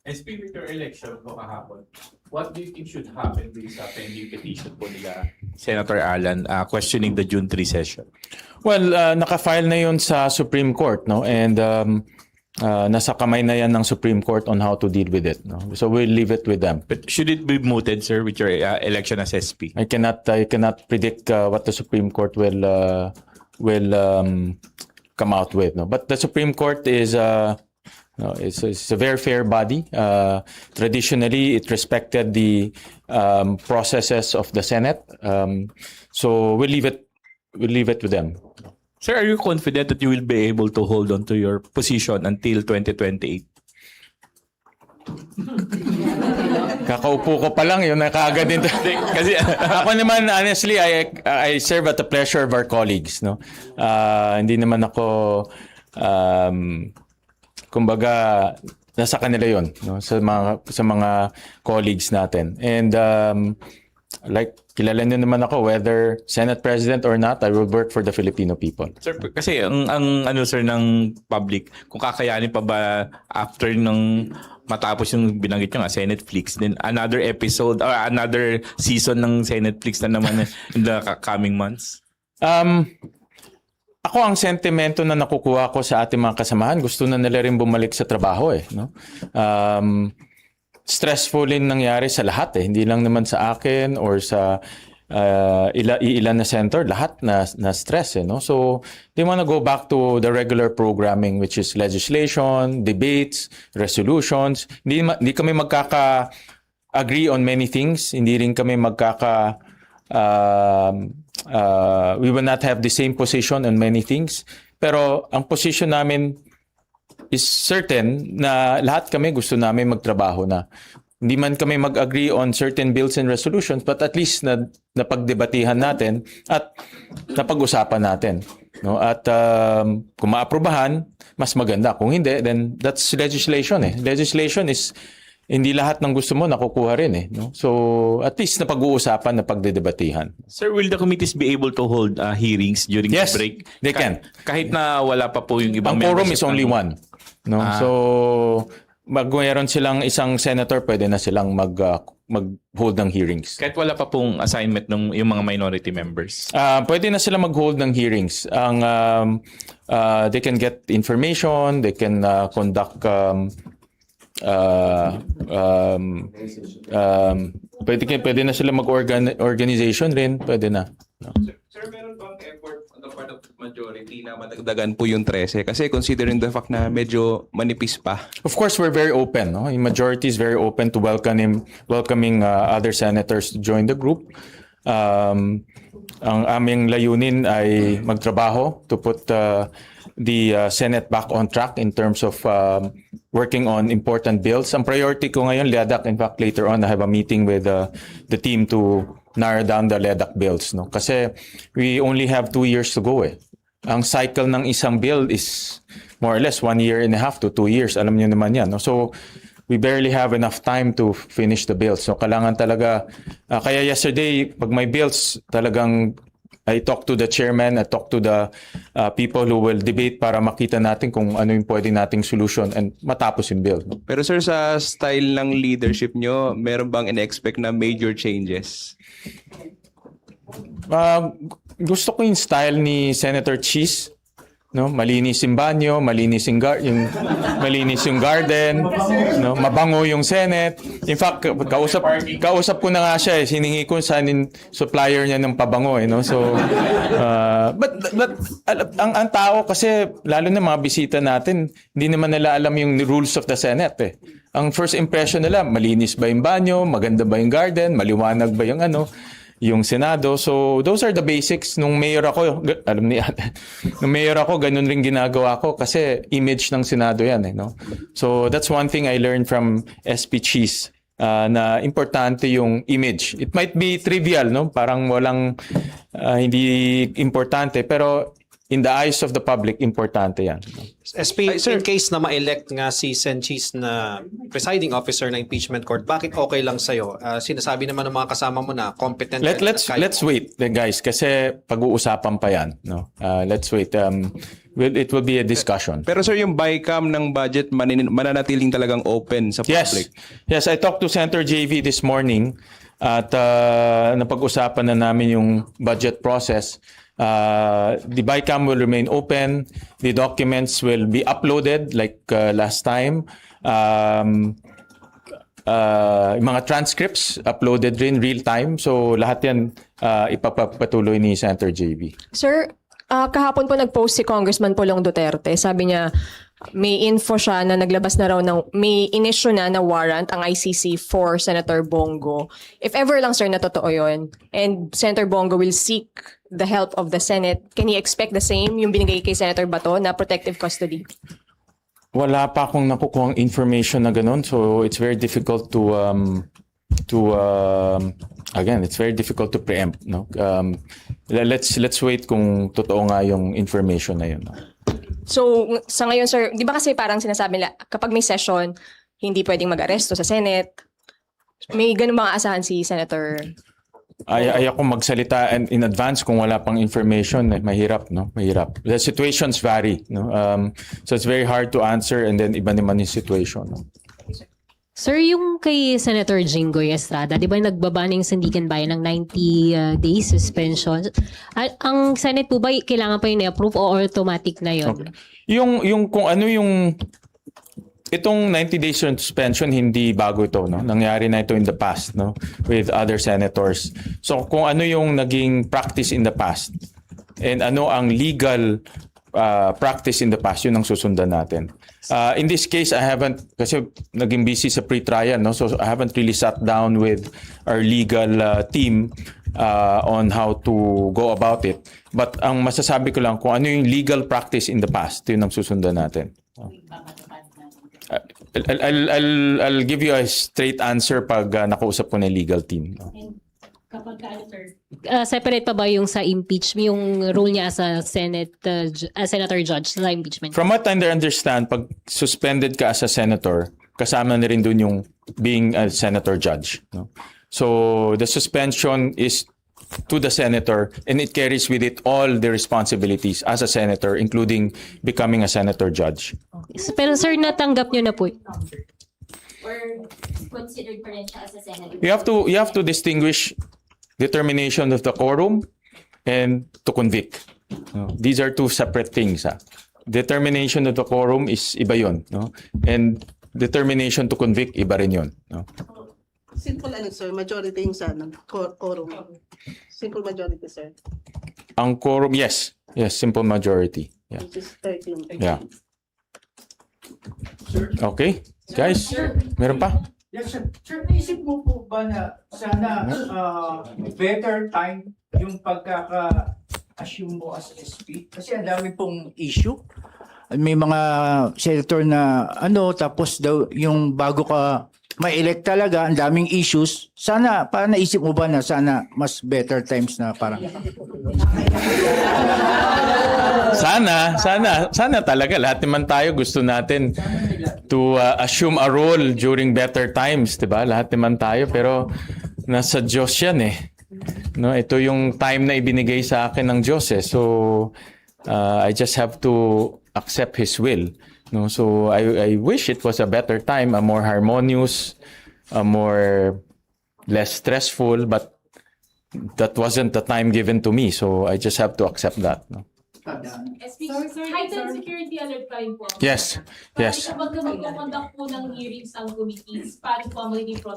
SP with your election po kahapon, what do you think should happen with sa pending petition po nila Senator Alan questioning the June 3 session? Well, naka-file na yun sa Supreme Court, no? And nasa kamay na yan ng Supreme Court on how to deal with it, no? So we'll leave it with them. But should it be mooted, sir, with your election as SP? I cannot predict what the Supreme Court will come out with, no? But the Supreme Court is no, it's a very fair body. Traditionally, it respected the processes of the Senate. So we'll leave it with them. Sir, are you confident that you will be able to hold on to your position until 2028? Kakaupo ko pa lang, yun na kaagad din. Kasi ako naman, honestly, I serve at the pleasure of our colleagues, no? Hindi naman ako kumbaga nasa kanila yon, no, sa mga colleagues natin. And like kilala niyo naman ako, whether Senate President or not, I will work for the Filipino people. Sir, kasi ang ano sir ng public, kung kakayanin pa ba after ng matapos yung binanggit nyo nga, Senate Flix, then another episode or another season ng Senate Flix na naman in the coming months? Ako, ang sentimento na nakukuha ko sa ating mga kasamahan, gusto na nila rin bumalik sa trabaho, no? Stressful din nangyari sa lahat, hindi lang naman sa akin or sa ilan na senator, lahat na stress, no? So they want to go back to the regular programming, which is legislation, debates, resolutions. Hindi kami magkaka-agree on many things, hindi rin kami we will not have the same position on many things. Pero ang position namin is certain na lahat kami gusto namin magtrabaho na. Hindi man kami mag-agree on certain bills and resolutions, but at least napagdebatihan natin at napag-usapan natin. No? At kung maaprubahan, mas maganda. Kung hindi, then that's legislation. Legislation is hindi lahat ng gusto mo nakukuha rin, no? So at least napag-uusapan, napagdedebatihan. Sir, will the committees be able to hold hearings during the break? Yes, they can. Kahit na wala pa po yung ibang ang quorum membership is only one, no? So mayroon silang isang senator, pwede na silang mag-hold ng hearings. Kahit wala pa pong assignment ng yung mga minority members. Pwede na sila mag-hold ng hearings. They can get information, they can conduct pwede na sila mag-organization rin, pwede na. No? Sir, meron bang effort on the part of the majority na madagdagan po yung 13? Kasi considering the fact na medyo manipis pa. Of course, we're very open. No? The majority is very open to welcoming other senators to join the group. Ang aming layunin ay magtrabaho to put the Senate back on track in terms of working on important bills. Ang priority ko ngayon, LEDAC. In fact, later on, I have a meeting with the team to narrow down the LEDAC bills. No? Kasi we only have 2 years to go. Ang cycle ng isang bill is more or less 1.5 years to 2 years. Alam niyo naman yan. No? So we barely have enough time to finish the bills. So kailangan talaga, kaya yesterday, pag may bills, talagang I talked to the chairman, I talked to the people who will debate para makita natin kung ano yung pwede nating solution and matapos yung bill. No? Pero sir, sa style ng leadership nyo, meron bang in-expect na major changes? Gusto ko yung style ni Senator Cheese. No, malinis yung banyo, malinis yung garden, no, mabango yung Senate. In fact, kausap ko na nga siya, hiningi ko sa supplier niya ng pabango, no. So but ang tao kasi lalo na mga bisita natin, hindi naman nila alam yung rules of the Senate. Ang first impression nila, malinis ba yung banyo, maganda ba yung garden, maliwanag ba yung yung Senado. So those are the basics. Nung mayor ako, alam ni ate, nung mayor ako, ganun rin ginagawa ko kasi image ng Senado yan, no? So that's one thing I learned from SP Cheese, na importante yung image. It might be trivial, no? Parang walang hindi importante, pero in the eyes of the public, importante yan. SP, in case na ma-elect nga si Sen. Cheese na presiding officer ng impeachment court, bakit okay lang sa'yo? Sinasabi naman ng mga kasama mo na competent. Let's wait, guys, kasi pag-uusapan pa yan. No? Let's wait. It will be a discussion. Pero sir, yung BICAM ng budget mananatiling talagang open sa public. Yes, I talked to Senator JV this morning at napag-usapan na namin yung budget process. The BICAM will remain open. The documents will be uploaded like last time. Mga transcripts uploaded rin real time. So lahat yan ipapatuloy ni Senator JV. Sir, kahapon po nag-post si Congressman Pulong Duterte. Sabi niya, may info siya na naglabas na raw may in-issue na warrant ang ICC for Senator Bongo. If ever lang, sir, na totoo yun, and Senator Bongo will seek the help of the Senate, can he expect the same yung binigay kay Senator Bato na protective custody? Wala pa akong nakukuhang information na ganun. So it's very difficult to again, it's very difficult to preempt. No? Let's wait kung totoo nga yung information na yun. No? So, sa ngayon, sir, di ba kasi parang sinasabi nila, kapag may session, hindi pwedeng mag-aresto sa Senate. May ganun bang aasahan si Senator? Ayoko magsalita in advance kung wala pang information. Mahirap, no? Mahirap. The situations vary, no? So it's very hard to answer and then iba naman yung situation, no? Sir, yung kay Senator Jinggoy Estrada, di ba nagbaba ng Sandigan Bayan ng 90 days suspension? Ang Senate po ba kailangan pa yun i-approve o automatic na yun? Okay. Yung kung ano yung itong 90 days suspension hindi bago ito, no? Nangyari na ito in the past, no, with other senators. So kung ano yung naging practice in the past and ano ang legal practice in the past, yun ang susundan natin. In this case, I haven't, kasi naging busy sa pre-trial, no? So I haven't really sat down with our legal team on how to go about it. But ang masasabi ko lang, kung ano yung legal practice in the past, yun ang susundan natin. I'll give you a straight answer pag nakausap ko na legal team. No? Kapag sir, separate pa ba yung sa impeachment, yung role niya as a senator judge sa impeachment? From what I understand, pag suspended ka as a senator, kasama na rin dun yung being a senator judge. No? So the suspension is to the senator and it carries with it all the responsibilities as a senator, including becoming a senator judge. Pero sir, natanggap niyo na po. Or considered pa rin siya as a senator? You have to distinguish determination of the quorum and to convict. No? These are two separate things. Determination of the quorum is iba yun, no? And determination to convict iba rin yun. No? Simple sir, majority yung sa quorum. Simple majority, sir. Ang quorum, yes, simple majority. Yeah. Which is 13. Yeah. Okay, guys, meron pa? Yes, sir. Sir, naisip mo po ba na sana better time yung pagkaka-assume mo as SP? Kasi ang dami pong issue. May mga senator na tapos daw yung bago ka ma-elect talaga, ang daming issues. Sana, parang naisip mo ba na sana mas better times na parang... Sana talaga. Lahat naman tayo gusto natin to assume a role during better times, 'di ba? Lahat naman tayo, pero nasa Diyos 'yan eh. No, ito yung time na ibinigay sa akin ng Diyos eh. So I just have to accept His will. No, so I wish it was a better time, a more harmonious, a more less stressful, but that wasn't the time given to me. So I just have to accept that. No? Heightened security alert pa rin po. Yes. Kapag magko-conduct po ng hearings ang committees, paano po ang magiging